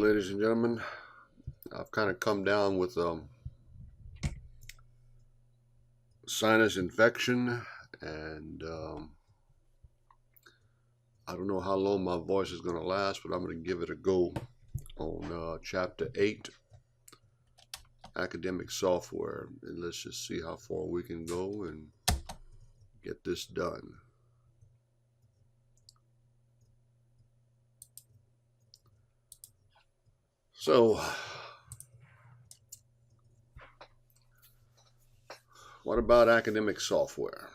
ladies and gentlemen, I've kind of come down with sinus infection, and I don't know how long my voice is going to last, but I'm going to give it a go on Chapter 8, Academic Software, and let's just see how far we can go and get this done. So, what about academic software?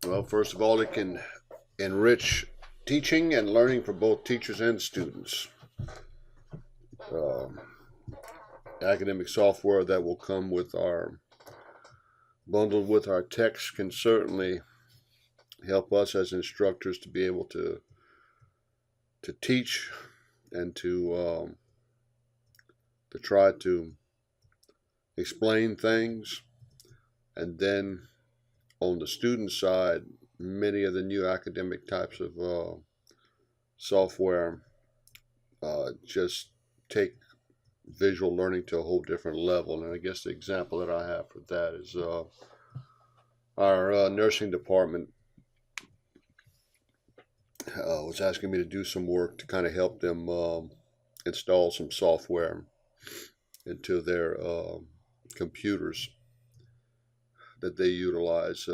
Well, first of all, it can enrich teaching and learning for both teachers and students. Academic software that will come with bundled with our text can certainly help us as instructors to be able to teach and to try to explain things. And then on the student side, many of the new academic types of software just take visual learning to a whole different level. And I guess the example that I have for that is our nursing department was asking me to do some work to kind of help them install some software into their computers that they utilize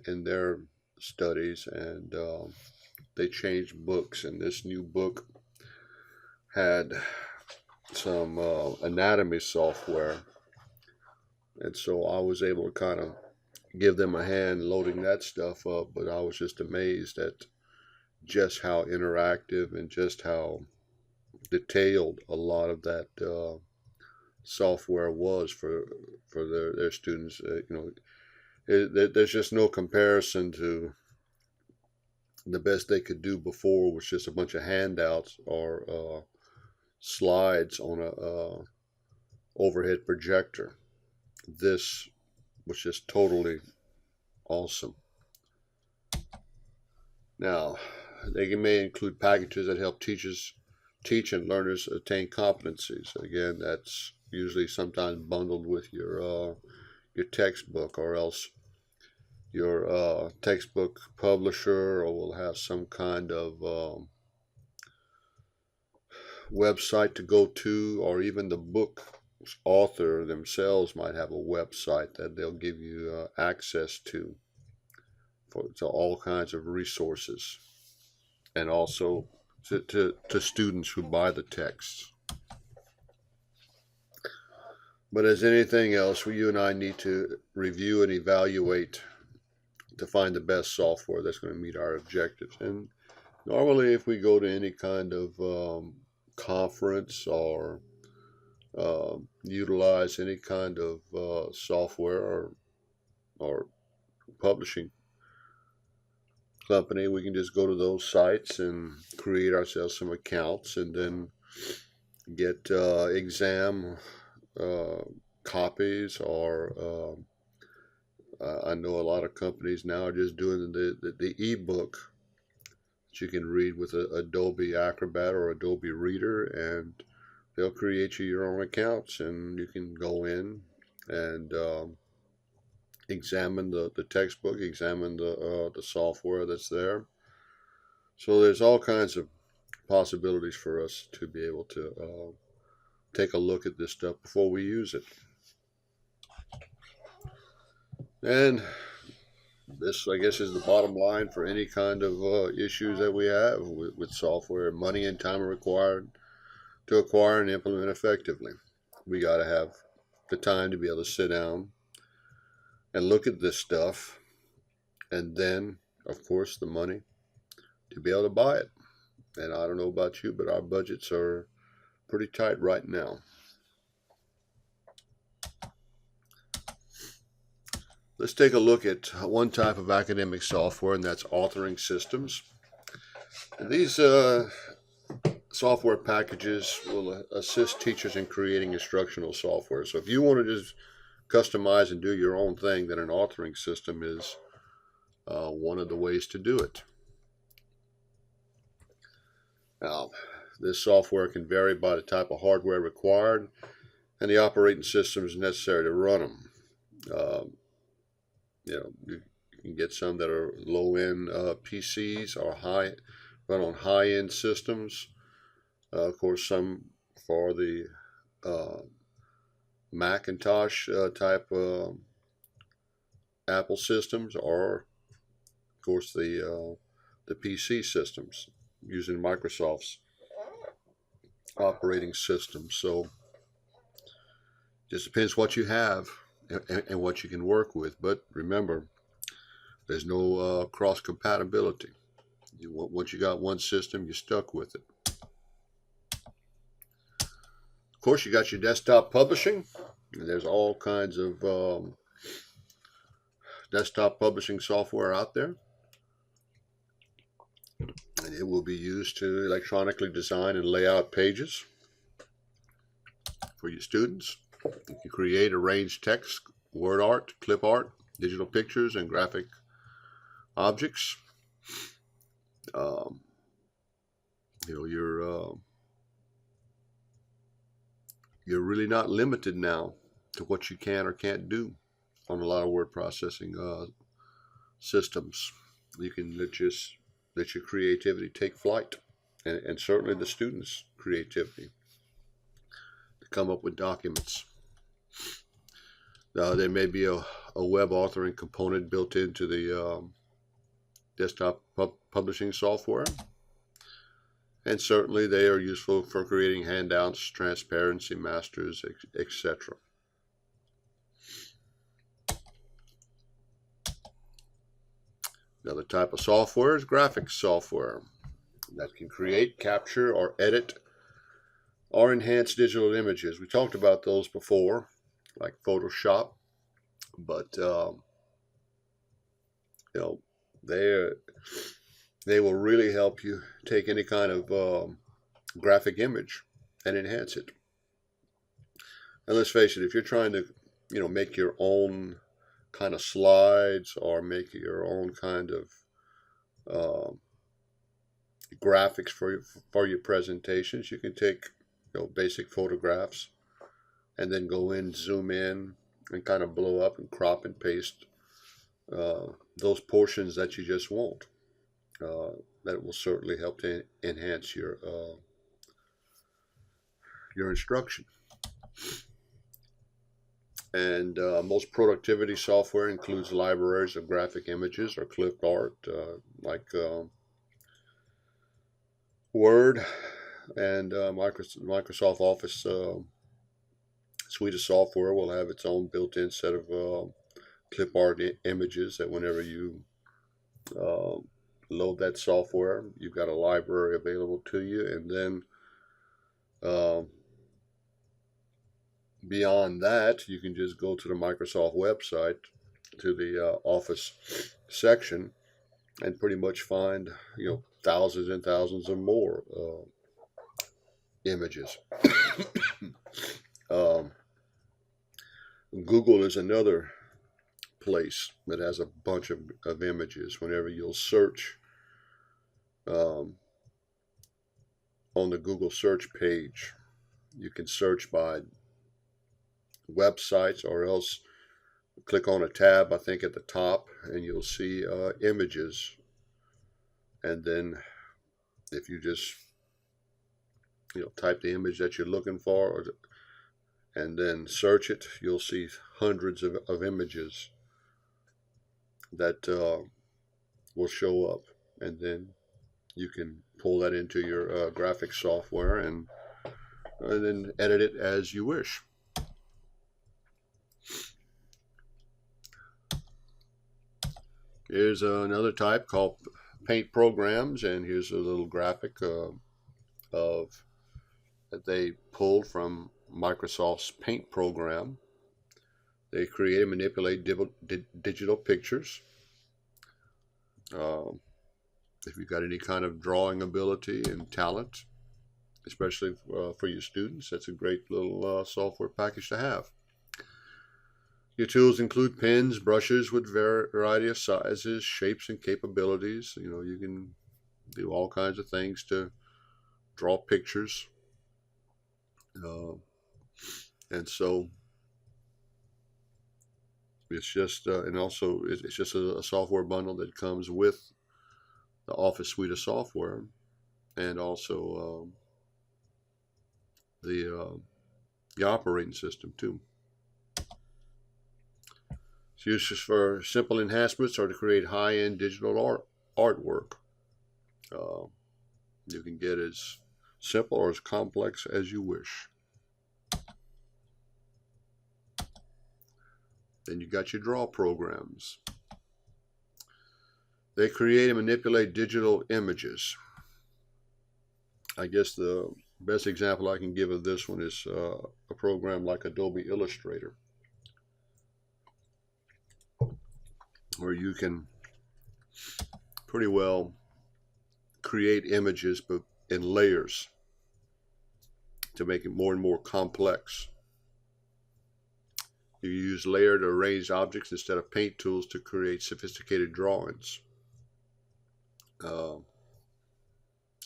in their studies, and they changed books, and this new book had some anatomy software, and so I was able to kind of give them a hand loading that stuff up, but I was just amazed at just how interactive and just how detailed a lot of that software was for their students. There's just no comparison to the best they could do before, was just a bunch of handouts or slides on a overhead projector. This was just totally awesome. Now, they may include packages that help teachers teach and learners attain competencies. Again, that's usually sometimes bundled with your textbook, or else your textbook publisher or will have some kind of website to go to, or even the book author themselves might have a website that they'll give you access to all kinds of resources, and also to students who buy the texts. But as anything else, you and I need to review and evaluate to find the best software that's going to meet our objectives. And normally, if we go to any kind of conference or utilize any kind of software or publishing company, we can just go to those sites and create ourselves some accounts, and then get exam copies, or I know a lot of companies now are just doing the ebook that you can read with Adobe Acrobat or Adobe Reader, and they'll create you your own accounts, and you can go in and examine the textbook, examine the software that's there. So there's all kinds of possibilities for us to be able to take a look at this stuff before we use it. And this, I guess, is the bottom line for any kind of issues that we have with software. Money and time are required to acquire and implement effectively. We got to have the time to be able to sit down and look at this stuff, and then, of course, the money to be able to buy it. And I don't know about you, but our budgets are pretty tight right now. Let's take a look at one type of academic software, and that's authoring systems. And these software packages will assist teachers in creating instructional software. So if you want to just customize and do your own thing, then an authoring system is one of the ways to do it. Now, this software can vary by the type of hardware required and the operating systems necessary to run them. Um, you can get some that are low-end PCs or run on high-end systems. Of course, some for the uh, Macintosh type Apple systems, or of course the PC systems using Microsoft's operating system. So just depends what you have and what you can work with. But remember, there's no cross compatibility. Once you got one system, you're stuck with it. Of course, you got your desktop publishing. There's all kinds of desktop publishing software out there, and it will be used to electronically design and lay out pages for your students. You can create, arrange text, word art, clip art, digital pictures, and graphic objects. Um, you're really not limited now to what you can or can't do on a lot of word processing systems. You can let your creativity take flight, and certainly the students' creativity to come up with documents. There may be a web authoring component built into the desktop publishing software, and certainly they are useful for creating handouts, transparency masters, etc. Another type of software is graphics software that can create, capture, or edit or enhance digital images. We talked about those before, like Photoshop, but you know they will really help you take any kind of graphic image and enhance it. And let's face it, if you're trying to make your own kind of slides or make your own kind of graphics for your presentations, you can take basic photographs and then go in, zoom in, and kind of blow up and crop and paste those portions that you just want. That will certainly help to enhance your instruction. And most productivity software includes libraries of graphic images or clip art, like Word and Microsoft Office suite of software will have its own built-in set of clip art images that whenever you load that software, you've got a library available to you. And then beyond that, you can just go to the Microsoft website, to the Office section, and pretty much find thousands and thousands of more images. Google is another place that has a bunch of images. Whenever you'll search on the Google search page, you can search by websites, or else click on a tab, I think, at the top, and you'll see images. And then if you just type the image that you're looking for, and then search it, you'll see hundreds of images that will show up, and then you can pull that into your graphics software and then edit it as you wish. Here's another type called paint programs, and here's a little graphic of that they pulled from Microsoft's paint program. They create and manipulate digital pictures. If you've got any kind of drawing ability and talent, especially for your students, that's a great little software package to have. Your tools include pens, brushes with variety of sizes, shapes, and capabilities. You can do all kinds of things to draw pictures, uh, and so it's just and also it's just a software bundle that comes with the Office suite of software, and also the operating system too. It's used for simple enhancements or to create high-end digital artwork. Uh, you can get as simple or as complex as you wish. Then you got your draw programs. They create and manipulate digital images. I guess the best example I can give of this one is a program like Adobe Illustrator, where you can pretty well create images but in layers to make it more and more complex. You use layered or arranged objects instead of paint tools to create sophisticated drawings.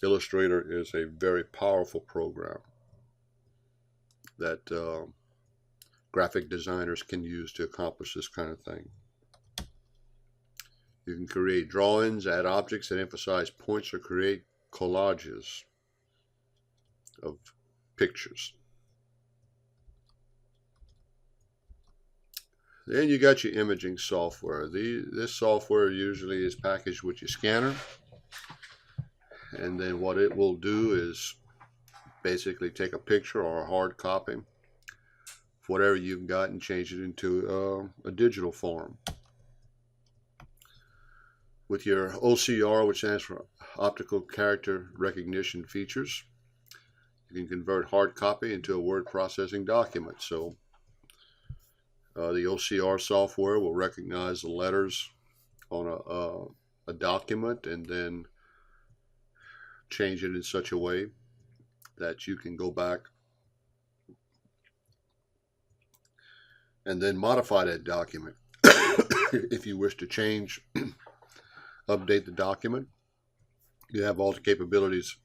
Illustrator is a very powerful program that graphic designers can use to accomplish this kind of thing. You can create drawings, add objects that emphasize points, or create collages of pictures. Then you got your imaging software. This software usually is packaged with your scanner, and then what it will do is basically take a picture or a hard copy of whatever you've got and change it into a digital form. With your OCR, which stands for Optical Character Recognition Features, you can convert hard copy into a word processing document. So the OCR software will recognize the letters on a document and then change it in such a way that you can go back and then modify that document if you wish to change, update the document. You have all the capabilities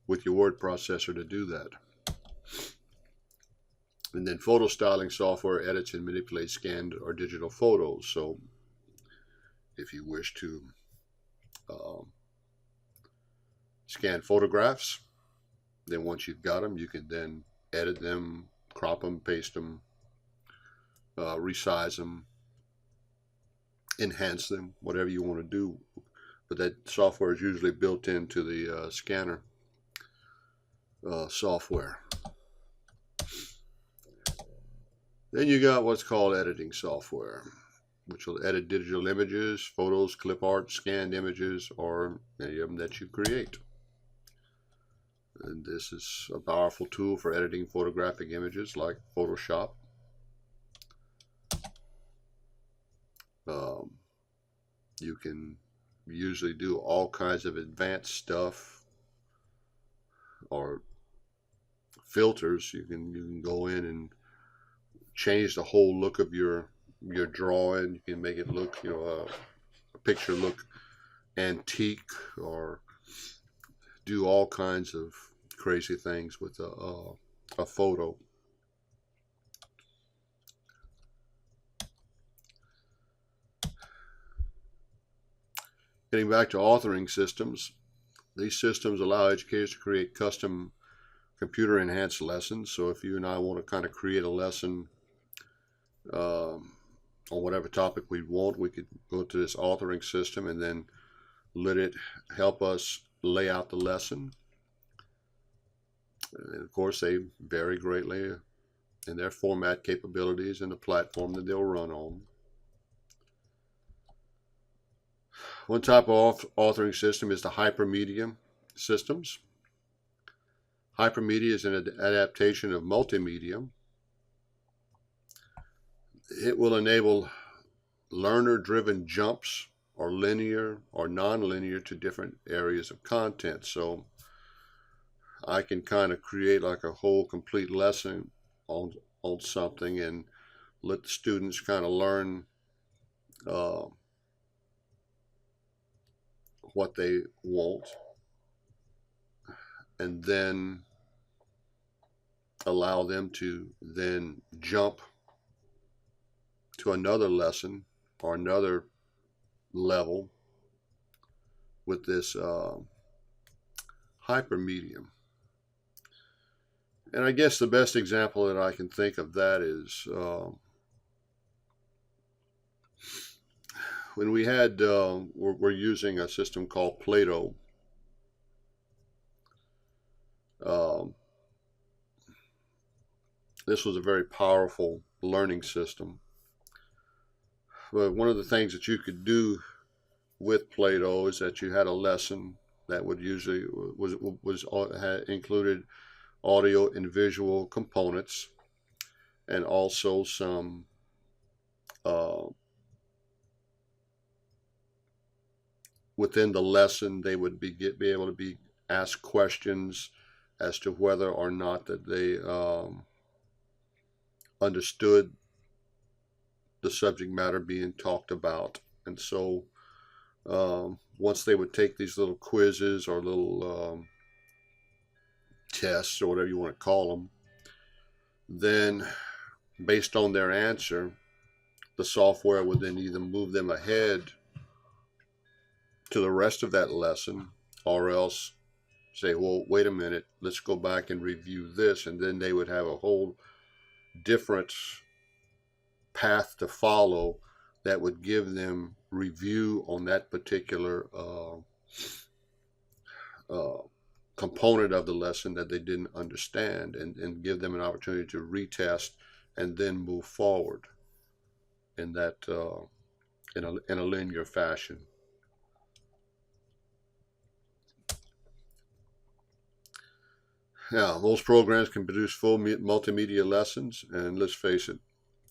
with your word processor to do that. And then photo styling software edits and manipulates scanned or digital photos. So if you wish to scan photographs, then once you've got them, you can then edit them, crop them, paste them, resize them, enhance them, whatever you want to do. But that software is usually built into the scanner software. Then you got what's called editing software, which will edit digital images, photos, clip art, scanned images, or any of them that you create. And this is a powerful tool for editing photographic images like Photoshop. You can usually do all kinds of advanced stuff or filters. You can go in and change the whole look of your drawing. You can make it look, a picture look antique, or do all kinds of crazy things with a photo. Getting back to authoring systems, these systems allow educators to create custom computer enhanced lessons. So if you and I want to kind of create a lesson on whatever topic we want, we could go to this authoring system and then let it help us lay out the lesson. And of course, they vary greatly in their format capabilities and the platform that they'll run on. One type of authoring system is the hypermedia systems. Hypermedia is an adaptation of multimedia. It will enable learner-driven jumps, or linear or non-linear, to different areas of content. So I can kind of create like a whole complete lesson on something and let the students kind of learn what they want, and then allow them to then jump to another lesson or another level with this hypermedium. And I guess the best example that I can think of that is when we had, we're using a system called Plato. This was a very powerful learning system. But one of the things that you could do with Plato is that you had a lesson that would usually was had included audio and visual components, and also some within the lesson they would be able to be asked questions as to whether or not that they understood the subject matter being talked about. And so once they would take these little quizzes or little tests or whatever you want to call them, then based on their answer, the software would then either move them ahead to the rest of that lesson, or else say, well, wait a minute, let's go back and review this, and then they would have a whole different path to follow that would give them review on that particular component of the lesson that they didn't understand, and give them an opportunity to retest and then move forward in that in a linear fashion. Now, most programs can produce full multimedia lessons, and let's face it,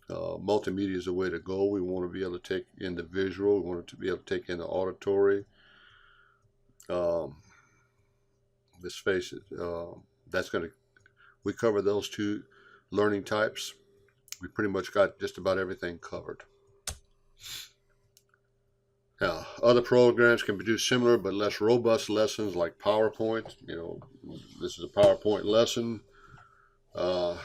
multimedia is the way to go. We want to be able to take in the visual, we want to be able to take in the auditory. Let's face it, we cover those two learning types. We pretty much got just about everything covered. Now, other programs can produce similar but less robust lessons like PowerPoint. This is a PowerPoint lesson. I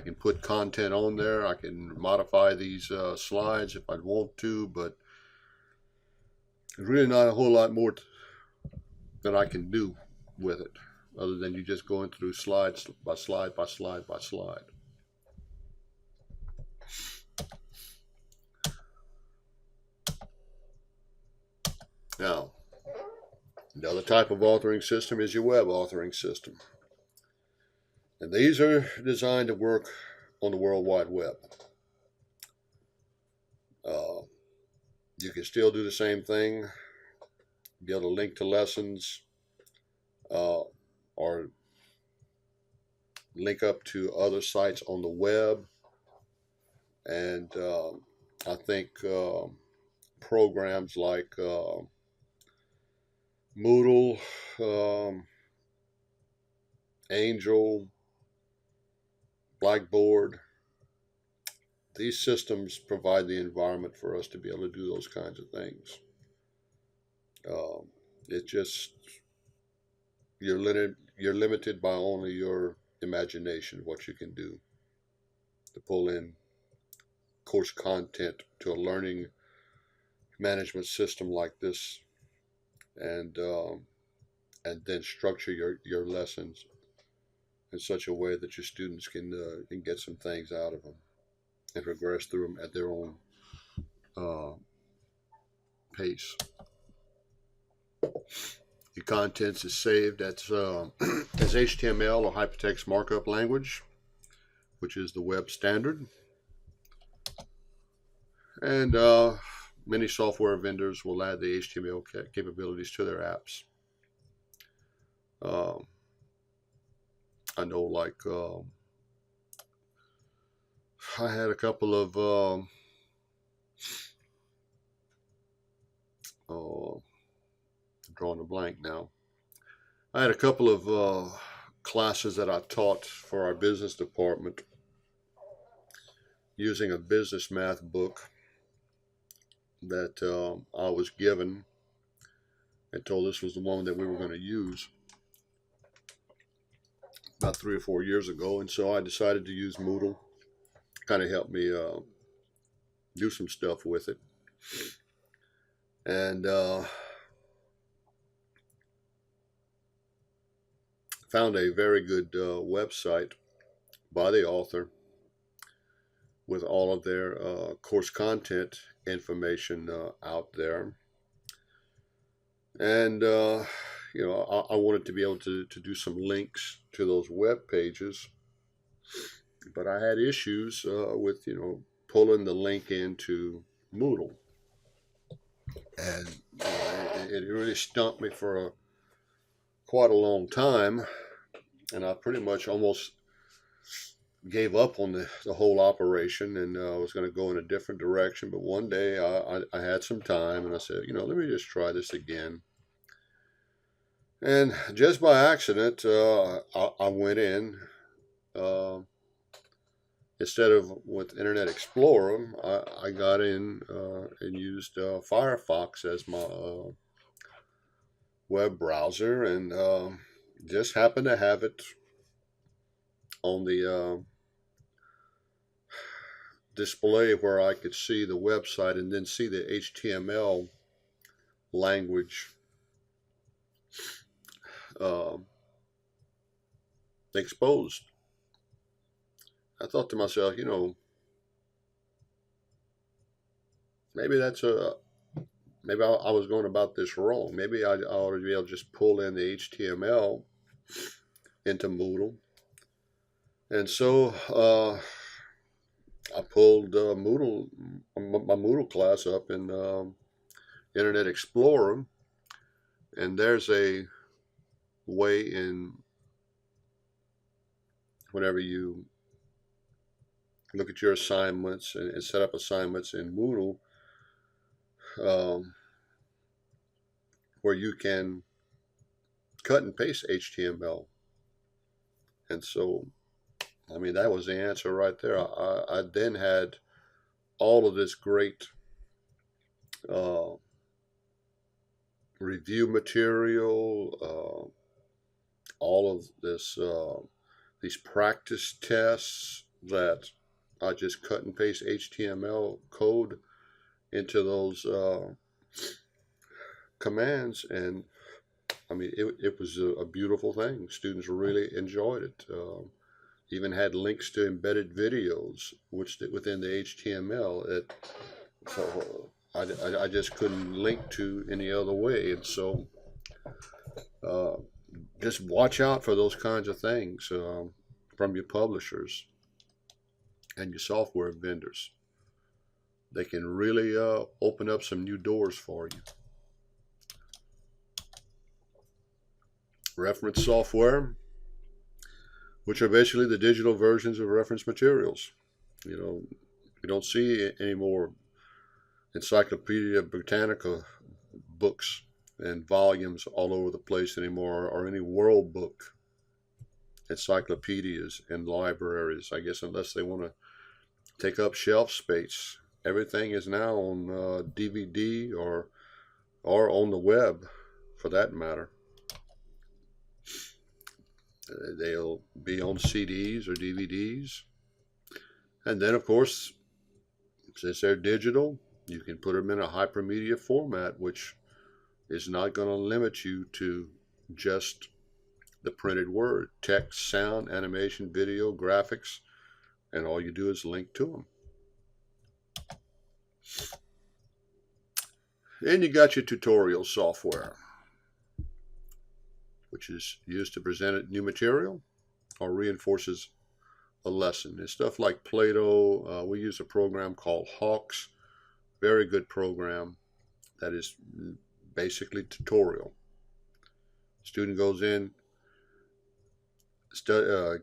can put content on there. I can modify these slides if I want to, but there's really not a whole lot more that I can do with it other than you just going through slides by slide by slide by slide. Now, another type of authoring system is your web authoring system. And these are designed to work on the World Wide Web. You can still do the same thing, be able to link to lessons, or link up to other sites on the web. And I think programs like Moodle, Angel, Blackboard, these systems provide the environment for us to be able to do those kinds of things. It just, you're limited by only your imagination, what you can do to pull in course content to a learning management system like this, and then structure your lessons in such a way that your students can get some things out of them and progress through them at their own pace. Your contents is saved as HTML or hypertext markup language, which is the web standard. And many software vendors will add the HTML capabilities to their apps. I know, like, I had a couple of I'm drawing a blank now. I had a couple of classes that I taught for our business department using a business math book that I was given and told this was the one that we were going to use. about 3 or 4 years ago, and so I decided to use Moodle. Kind of helped me do some stuff with it, and found a very good website by the author with all of their course content information out there. And I wanted to be able to do some links to those web pages, but I had issues with pulling the link into Moodle, and it really stumped me for quite a long time, and I pretty much almost gave up on the whole operation, and I was going to go in a different direction. But one day I had some time, and I said, let me just try this again. And just by accident, I went in. Instead of with Internet Explorer, I got in and used Firefox as my web browser, and just happened to have it on the display where I could see the website and then see the HTML language exposed. I thought to myself, maybe maybe I was going about this wrong. Maybe I ought to be able to just pull in the HTML into Moodle. And so I pulled my Moodle class up in Internet Explorer, and there's a way in whenever you look at your assignments and set up assignments in Moodle, where you can cut and paste HTML. And so, that was the answer right there. I then had all of this great review material, all of these practice tests that I just cut and paste HTML code into those commands, and it was a beautiful thing. Students really enjoyed it. Even had links to embedded videos, which within the HTML. So I just couldn't link to any other way, and so just watch out for those kinds of things from your publishers and your software vendors. They can really open up some new doors for you. Reference software, which are basically the digital versions of reference materials. You don't see any more Encyclopedia Britannica books and volumes all over the place anymore, or any World Book encyclopedias in libraries, I guess, unless they want to take up shelf space. Everything is now on DVD or on the web, for that matter. They'll be on CDs or DVDs. And then, of course, since they're digital, you can put them in a hypermedia format, which is not going to limit you to just the printed word. Text, sound, animation, video, graphics, and all you do is link to them. Then you got your tutorial software, which is used to present new material or reinforces a lesson. It's stuff like Plato. We use a program called Hawks. Very good program that is basically tutorial. Student goes in,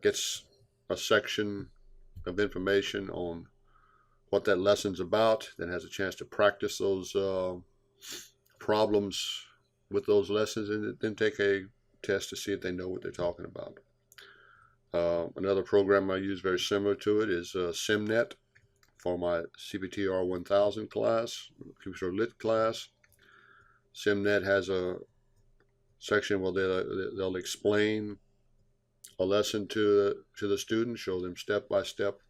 gets a section of information on what that lesson's about, then has a chance to practice those problems with those lessons, and then take a test to see if they know what they're talking about. Another program I use very similar to it is SimNet for my CPTR 1000 class, Computer Lit class. SimNet has a section where they'll explain a lesson to the student, show them step by step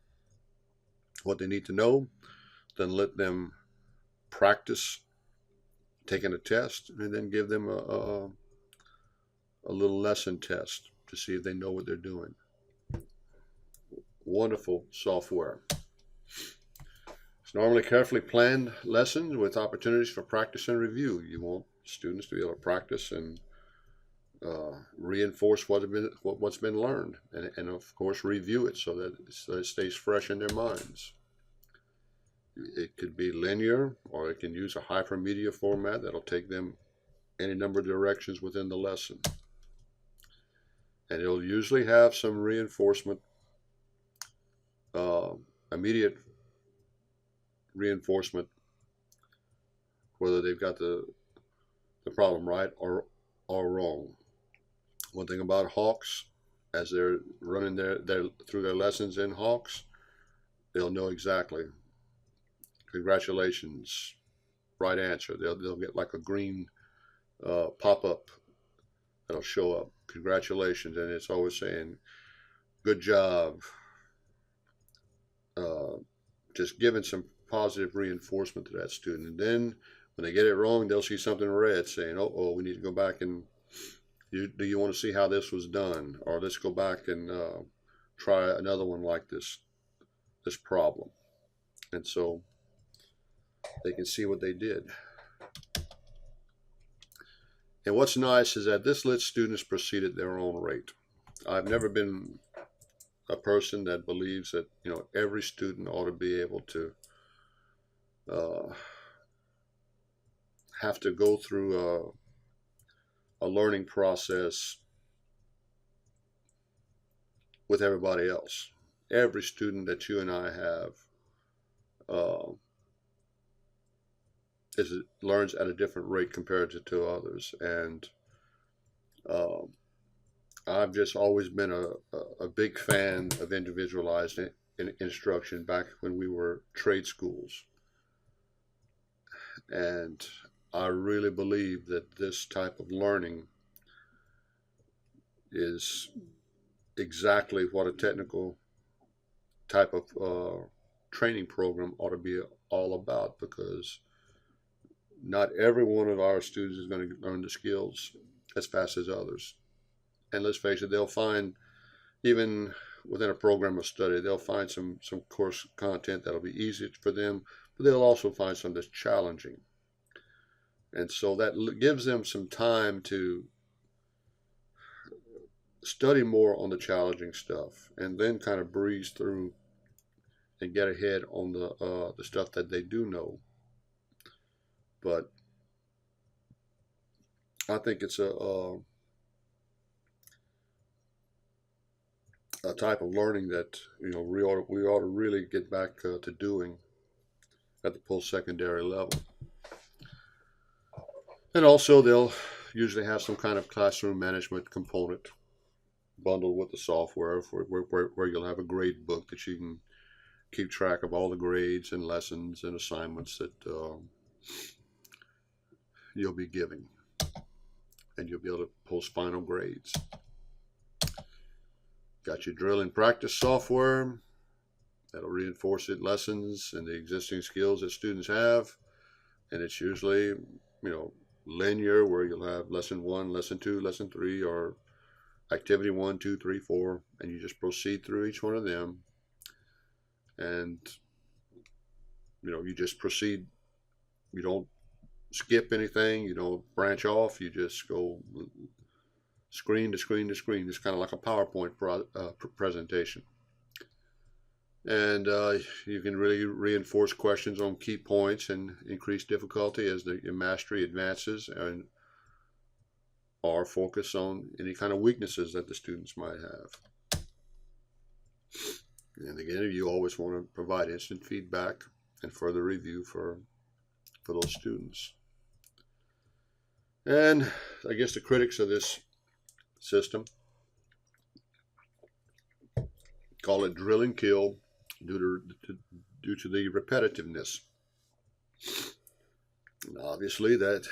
what they need to know, then let them practice taking a test, and then give them a little lesson test to see if they know what they're doing. Wonderful software. It's normally carefully planned lessons with opportunities for practice and review. You want students to be able to practice and reinforce what's been learned, and of course review it so that it stays fresh in their minds. It could be linear, or it can use a hypermedia format that'll take them any number of directions within the lesson. And it'll usually have some reinforcement, immediate reinforcement, whether they've got the problem right or wrong. One thing about Hawks, as they're running through their lessons in Hawks, they'll know exactly. Congratulations, right answer. They'll get like a green pop-up that'll show up. Congratulations, and it's always saying, "Good job." Just giving some positive reinforcement to that student, and then when they get it wrong, they'll see something red saying, "Oh, we need to go back and do you want to see how this was done, or let's go back and try another one like this problem," and so they can see what they did. And what's nice is that this lets students proceed at their own rate. I've never been a person that believes that every student ought to be able to have to go through a learning process with everybody else. Every student that you and I have learns at a different rate compared to others, and I've just always been a big fan of individualized instruction back when we were trade schools, and I really believe that this type of learning is exactly what a technical type of training program ought to be all about, because not every one of our students is going to learn the skills as fast as others. And let's face it, they'll find, even within a program of study, they'll find some course content that'll be easy for them, but they'll also find some that's challenging. And so that gives them some time to study more on the challenging stuff, and then kind of breeze through and get ahead on the stuff that they do know. But I think it's a type of learning that we ought to really get back to doing at the post-secondary level. And also, they'll usually have some kind of classroom management component bundled with the software where you'll have a grade book that you can keep track of all the grades and lessons and assignments that you'll be giving, and you'll be able to post final grades. Got your drill and practice software that'll reinforce the lessons and the existing skills that students have, and it's usually linear, where you'll have lesson 1, lesson 2, lesson 3, or activity 1, 2, 3, 4, and you just proceed through each one of them, and you just proceed. You don't skip anything, you don't branch off, you just go screen to screen to screen. It's kind of like a PowerPoint presentation. And you can really reinforce questions on key points and increase difficulty as your mastery advances, and or focus on any kind of weaknesses that the students might have. And again, you always want to provide instant feedback and further review for those students. And I guess the critics of this system call it drill and kill due to the repetitiveness. And obviously, that's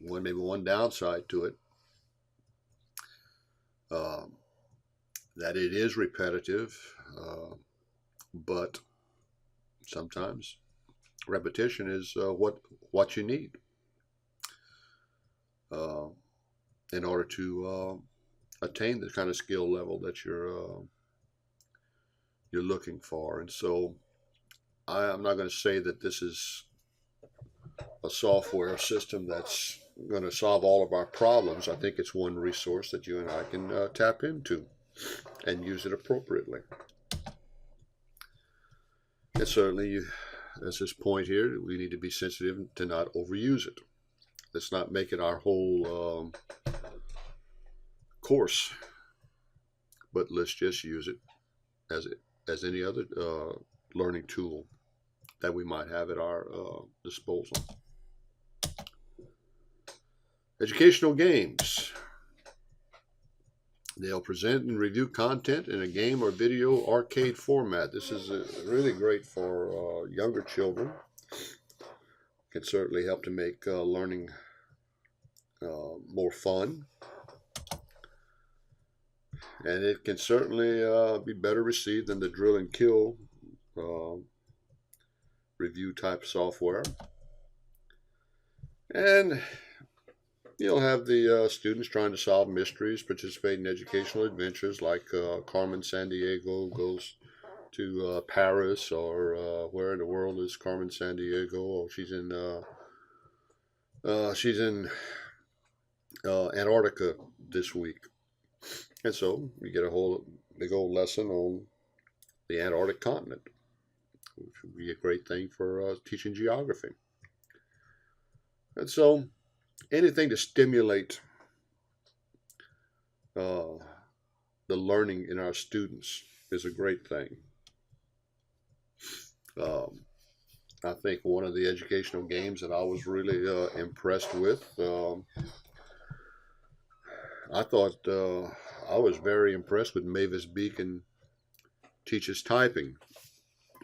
maybe one downside to it. uh, that it is repetitive, but sometimes repetition is what you need uh, in order to attain the kind of skill level that you're looking for. And so I'm not going to say that this is a software system that's going to solve all of our problems. I think it's one resource that you and I can tap into and use it appropriately. And certainly, as this point here, we need to be sensitive to not overuse it. Let's not make it our whole course, but let's just use it as any other learning tool that we might have at our disposal. Educational games. They'll present and review content in a game or video arcade format. This is really great for younger children. Can certainly help to make learning more fun. And it can certainly be better received than the drill and kill review type software. And you'll have the students trying to solve mysteries, participate in educational adventures like Carmen Sandiego goes to Paris, or where in the world is Carmen Sandiego? Oh, she's in Antarctica this week. And so you get a whole big old lesson on the Antarctic continent, which would be a great thing for teaching geography. And so anything to stimulate the learning in our students is a great thing. I think one of the educational games that I was really impressed with, I thought I was very impressed with Mavis Beacon Teaches Typing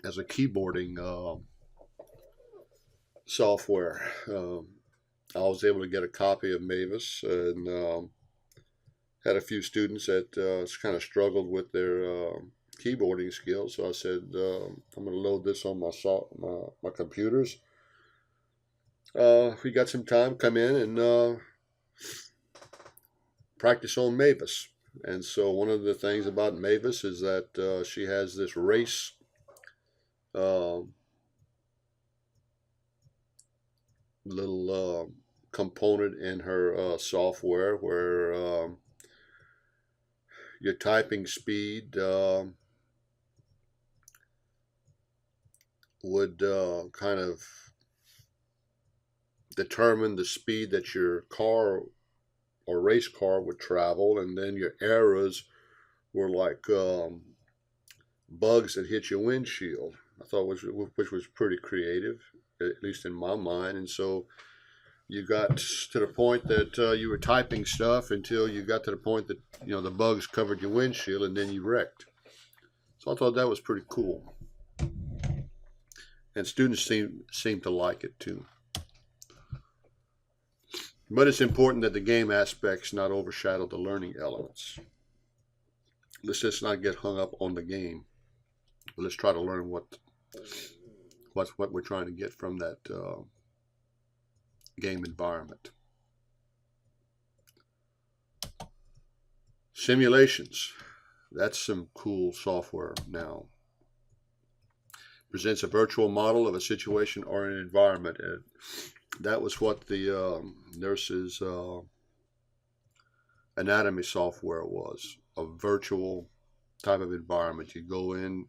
as a keyboarding software. I was able to get a copy of Mavis, and had a few students that kind of struggled with their keyboarding skills. So I said, I'm going to load this on my computers. If we got some time, come in and practice on Mavis. And so one of the things about Mavis is that she has this race little component in her software where your typing speed would kind of determine the speed that your car or race car would travel, and then your errors were like bugs that hit your windshield. I thought which was pretty creative, at least in my mind. And so you got to the point that you were typing stuff until you got to the point that the bugs covered your windshield, and then you wrecked. So I thought that was pretty cool, and students seem to like it too. But it's important that the game aspects not overshadow the learning elements. Let's just not get hung up on the game. Let's try to learn what we're trying to get from that game environment. Simulations. That's some cool software now. Presents a virtual model of a situation or an environment. And that was what the nurse's anatomy software was, a virtual type of environment. You go in,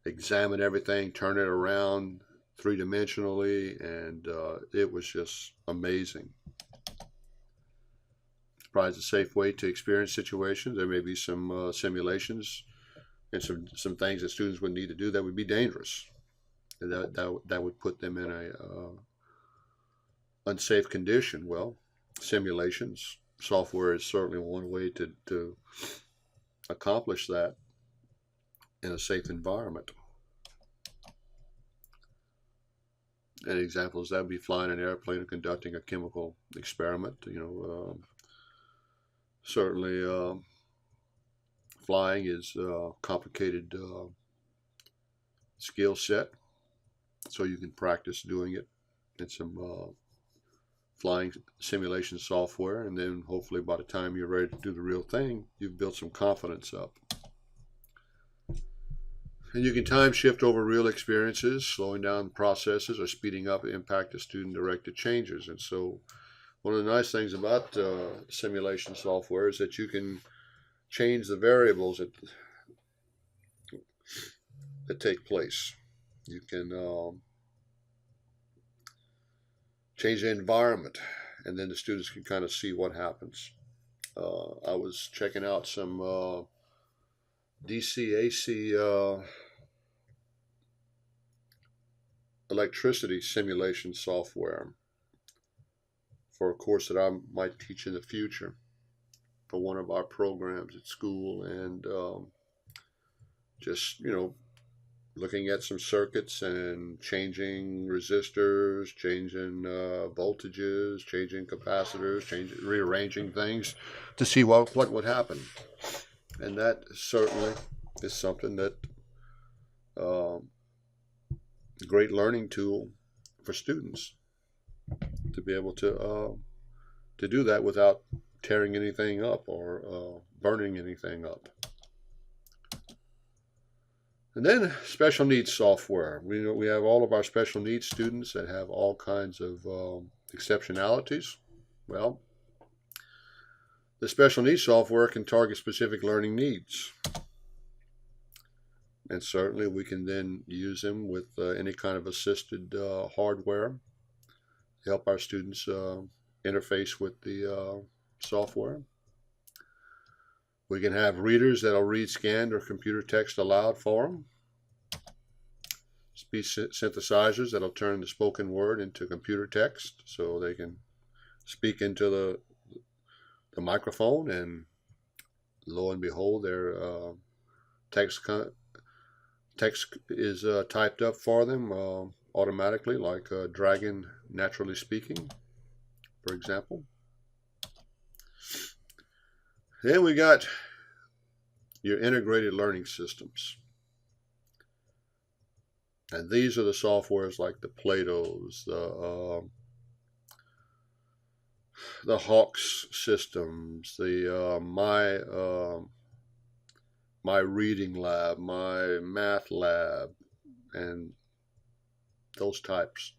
examine everything, turn it around three-dimensionally, and it was just amazing. Provides a safe way to experience situations. There may be some simulations and some things that students would need to do that would be dangerous, and that would put them in a unsafe condition. Well, simulations software is certainly one way to accomplish that in a safe environment. An example is that would be flying an airplane or conducting a chemical experiment. Certainly Flying is a complicated skill set, so you can practice doing it in some flying simulation software, and then hopefully by the time you're ready to do the real thing, you've built some confidence up. And you can time shift over real experiences, slowing down processes or speeding up the impact of student-directed changes. And so one of the nice things about simulation software is that you can change the variables that take place. You can change the environment, and then the students can kind of see what happens. I was checking out some DC-AC electricity simulation software for a course that I might teach in the future for one of our programs at school, and just, looking at some circuits and changing resistors, changing voltages, changing capacitors, rearranging things to see what would happen. And that certainly is something that a great learning tool for students to be able to do that without tearing anything up or burning anything up. And then special needs software. We have all of our special needs students that have all kinds of exceptionalities. Well, the special needs software can target specific learning needs. And certainly we can then use them with any kind of assisted hardware to help our students interface with the software. We can have readers that'll read scanned or computer text aloud for them. Speech synthesizers that'll turn the spoken word into computer text so they can speak into the microphone, and lo and behold, their text is typed up for them automatically, like Dragon Naturally Speaking, for example. Then we got your integrated learning systems. And these are the softwares like the Platos, the Hawks systems, the my reading lab, my math lab, and those types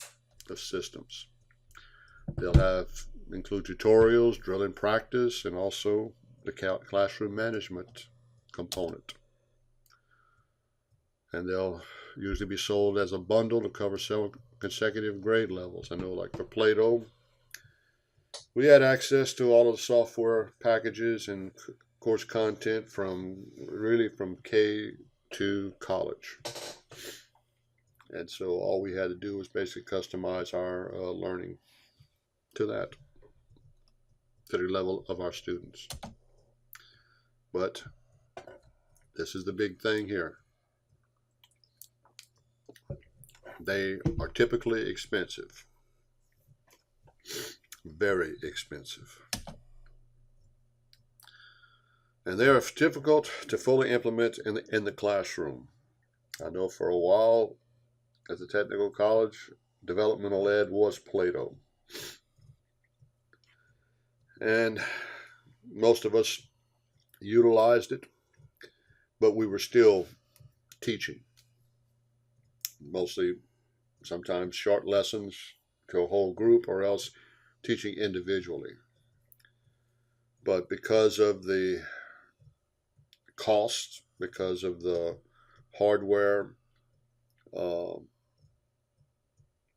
of systems. They'll include tutorials, drill and practice, and also the classroom management component. And they'll usually be sold as a bundle to cover several consecutive grade levels. I know, like for Plato, we had access to all of the software packages and course content from K to college. And so all we had to do was basically customize our learning to the level of our students. But this is the big thing here. They are typically expensive, very expensive. And they are difficult to fully implement in the classroom. I know for a while at the technical college, developmental ed was Plato. And most of us utilized it, but we were still teaching. Mostly, sometimes short lessons to a whole group, or else teaching individually. But because of the cost, because of the hardware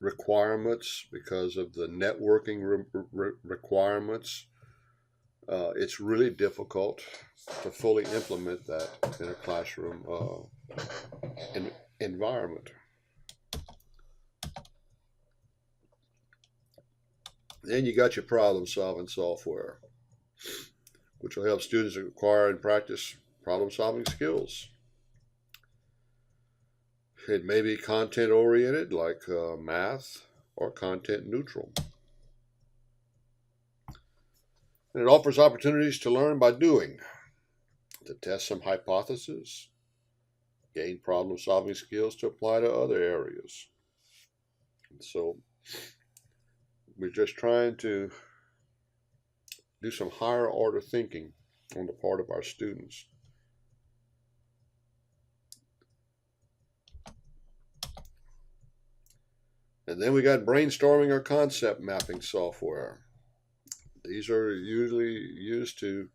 requirements, because of the networking requirements, it's really difficult to fully implement that in a classroom environment. Then you got your problem-solving software, which will help students acquire and practice problem-solving skills. It may be content-oriented, like math, or content-neutral. And it offers opportunities to learn by doing. to test some hypotheses, gain problem solving skills to apply to other areas. And so we're just trying to do some higher order thinking on the part of our students. And then we got brainstorming or concept mapping software. These are usually used to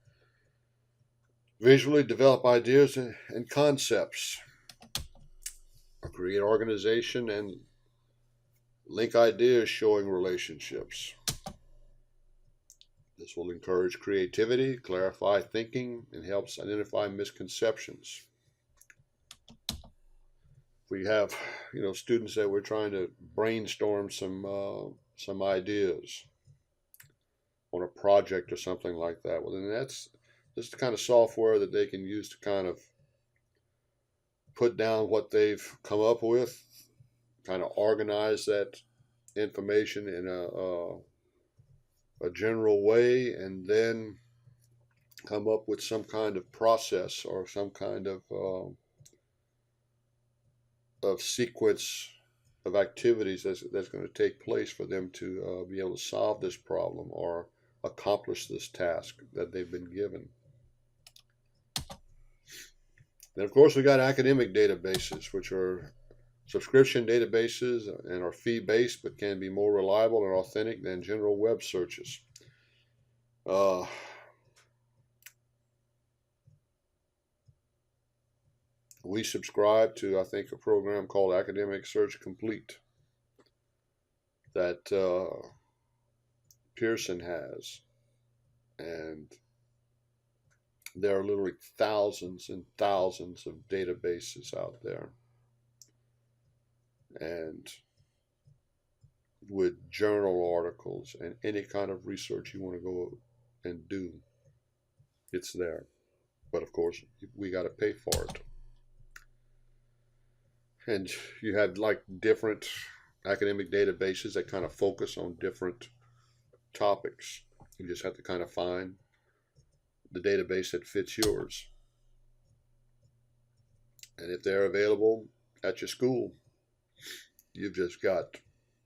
visually develop ideas and concepts, or create organization and link ideas showing relationships. This will encourage creativity, clarify thinking, and helps identify misconceptions. We have, students that we're trying to brainstorm some ideas on a project or something like that. Well, then that's the kind of software that they can use to kind of put down what they've come up with, kind of organize that information in a general way, and then come up with some kind of process or some kind of sequence of activities that's going to take place for them to be able to solve this problem or accomplish this task that they've been given. Then, of course, we got academic databases, which are subscription databases and are fee-based, but can be more reliable and authentic than general web searches. We subscribe to, I think, a program called Academic Search Complete that Pearson has, and there are literally thousands and thousands of databases out there, and with journal articles and any kind of research you want to go and do, it's there. But of course, we got to pay for it. And you have like different academic databases that kind of focus on different topics. You just have to kind of find the database that fits yours. And if they're available at your school, you've just got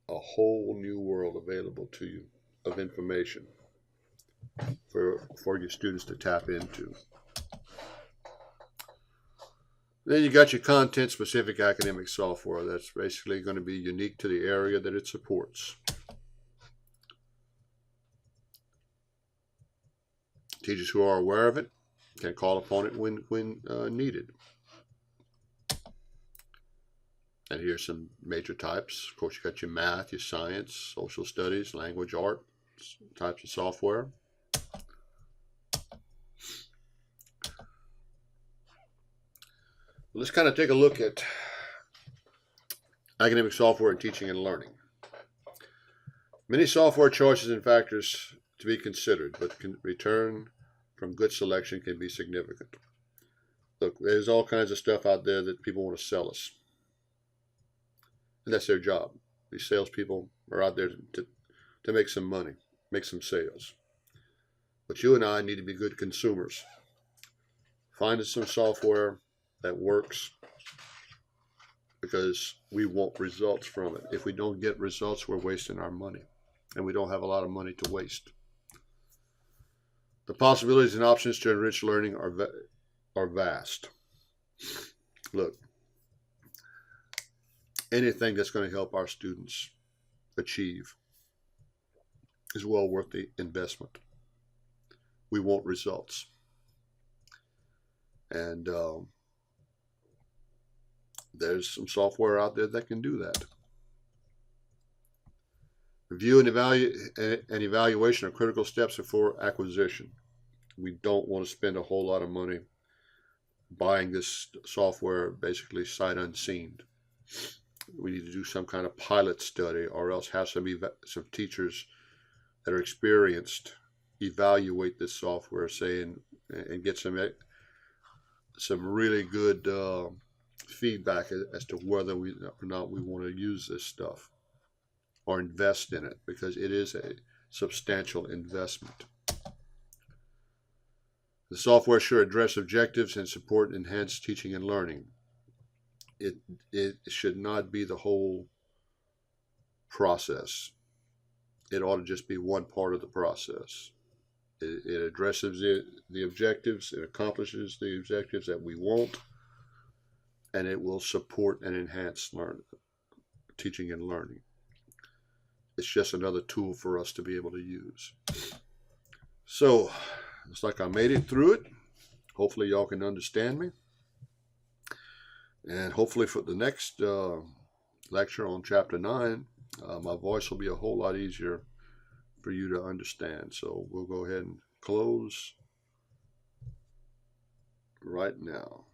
a whole new world available to you of information for your students to tap into. Then you got your content-specific academic software that's basically going to be unique to the area that it supports. Teachers who are aware of it can call upon it when needed. And here's some major types. Of course, you got your math, your science, social studies, language, art types of software. Let's kind of take a look at academic software in teaching and learning. Many software choices and factors to be considered, but return from good selection can be significant. Look, there's all kinds of stuff out there that people want to sell us. And that's their job. These salespeople are out there to make some money, make some sales. But you and I need to be good consumers. Find us some software that works, because we want results from it. If we don't get results, we're wasting our money, and we don't have a lot of money to waste. The possibilities and options to enrich learning are vast. Look, anything that's going to help our students achieve is well worth the investment. We want results. And there's some software out there that can do that. Review and evaluation are critical steps before acquisition. We don't want to spend a whole lot of money buying this software basically sight unseen. We need to do some kind of pilot study, or else have some teachers that are experienced evaluate this software, and get some really good feedback as to whether or not we want to use this stuff or invest in it, because it is a substantial investment. The software should address objectives and support enhanced teaching and learning. It should not be the whole process. It ought to just be one part of the process. It addresses the objectives, it accomplishes the objectives that we want, and it will support and enhance teaching and learning. It's just another tool for us to be able to use. So, looks like I made it through it. Hopefully y'all can understand me. And hopefully for the next lecture on Chapter 9, my voice will be a whole lot easier for you to understand. So we'll go ahead and close right now.